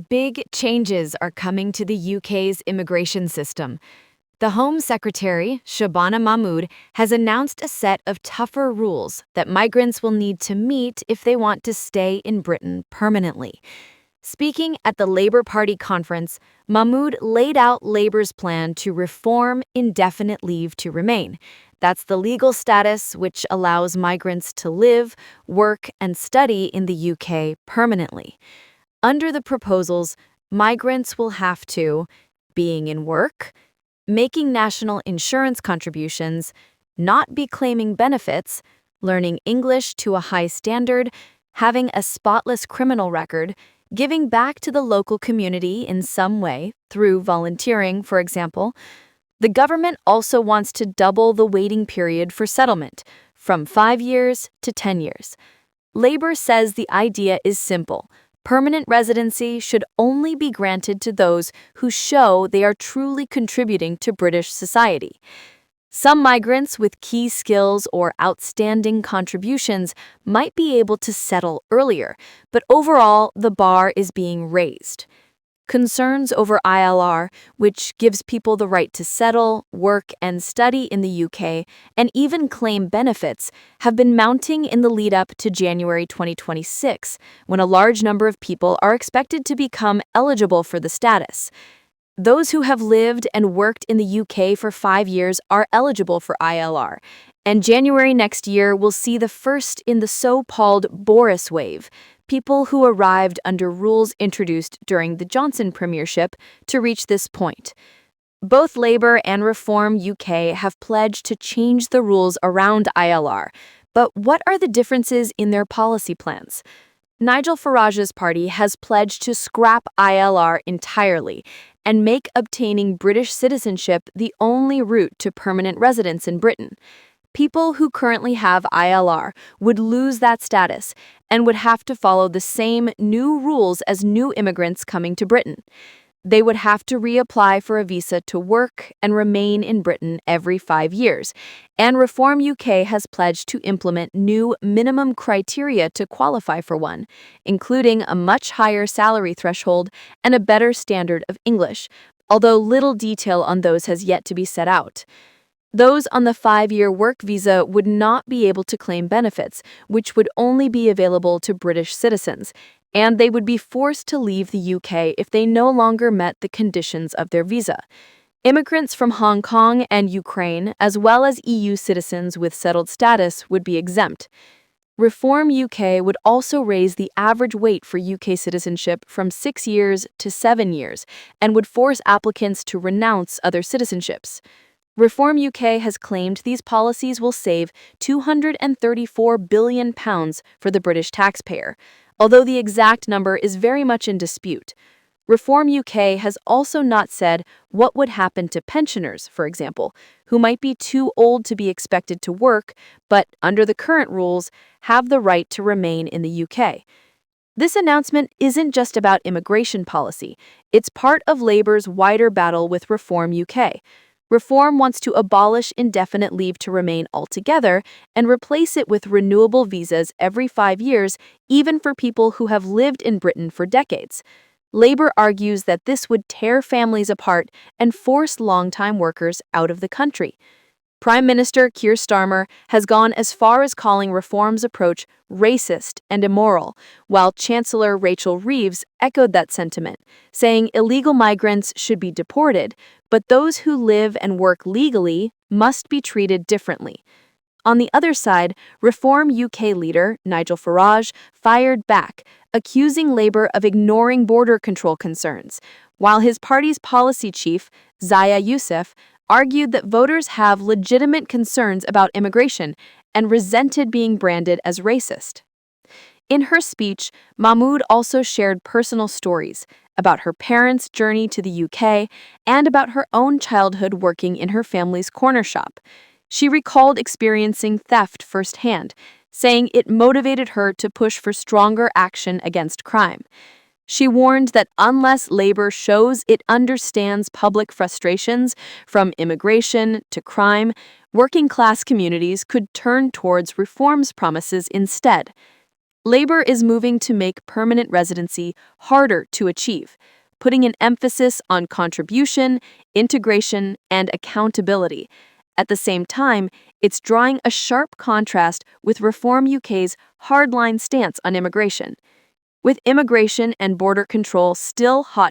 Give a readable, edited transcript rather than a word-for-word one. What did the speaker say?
Big changes are coming to the UK's immigration system. The Home Secretary, Shabana Mahmood, has announced a set of tougher rules that migrants will need to meet if they want to stay in Britain permanently. Speaking at the Labour Party conference, Mahmood laid out Labour's plan to reform indefinite leave to remain. That's the legal status which allows migrants to live, work, and study in the UK permanently. Under the proposals, migrants will have to being in work, making national insurance contributions, not be claiming benefits, learning English to a high standard, having a spotless criminal record, giving back to the local community in some way, through volunteering, for example. The government also wants to double the waiting period for settlement, from 5 years to 10 years. Labour says the idea is simple. Permanent residency should only be granted to those who show they are truly contributing to British society. Some migrants with key skills or outstanding contributions might be able to settle earlier, but overall, the bar is being raised. Concerns over ILR, which gives people the right to settle, work, and study in the UK, and even claim benefits, have been mounting in the lead-up to January 2026, when a large number of people are expected to become eligible for the status. Those who have lived and worked in the UK for 5 years are eligible for ILR, and January next year will see the first in the so-called Boris wave, people who arrived under rules introduced during the Johnson premiership to reach this point. Both Labour and Reform UK have pledged to change the rules around ILR, but what are the differences in their policy plans? Nigel Farage's party has pledged to scrap ILR entirely and make obtaining British citizenship the only route to permanent residence in Britain. People who currently have ILR would lose that status and would have to follow the same new rules as new immigrants coming to Britain. They would have to reapply for a visa to work and remain in Britain every 5 years, and Reform UK has pledged to implement new minimum criteria to qualify for one, including a much higher salary threshold and a better standard of English, although little detail on those has yet to be set out. Those on the 5-year work visa would not be able to claim benefits, which would only be available to British citizens, and they would be forced to leave the UK if they no longer met the conditions of their visa. Immigrants from Hong Kong and Ukraine, as well as EU citizens with settled status, would be exempt. Reform UK would also raise the average wait for UK citizenship from 6 years to 7 years, and would force applicants to renounce other citizenships. Reform UK has claimed these policies will save £234 billion for the British taxpayer, although the exact number is very much in dispute. Reform UK has also not said what would happen to pensioners, for example, who might be too old to be expected to work, but under the current rules, have the right to remain in the UK. This announcement isn't just about immigration policy, it's part of Labour's wider battle with Reform UK. Reform wants to abolish indefinite leave to remain altogether and replace it with renewable visas every 5 years, even for people who have lived in Britain for decades. Labour argues that this would tear families apart and force long-time workers out of the country. Prime Minister Keir Starmer has gone as far as calling Reform's approach racist and immoral, while Chancellor Rachel Reeves echoed that sentiment, saying illegal migrants should be deported, but those who live and work legally must be treated differently. On the other side, Reform UK leader Nigel Farage fired back, accusing Labour of ignoring border control concerns, while his party's policy chief, Zaya Youssef, argued that voters have legitimate concerns about immigration and resented being branded as racist. In her speech, Mahmood also shared personal stories about her parents' journey to the UK and about her own childhood working in her family's corner shop. She recalled experiencing theft firsthand, saying it motivated her to push for stronger action against crime. She warned that unless Labour shows it understands public frustrations from immigration to crime, working-class communities could turn towards Reform's promises instead. Labour is moving to make permanent residency harder to achieve, putting an emphasis on contribution, integration, and accountability. At the same time, it's drawing a sharp contrast with Reform UK's hardline stance on immigration. With immigration and border control still hot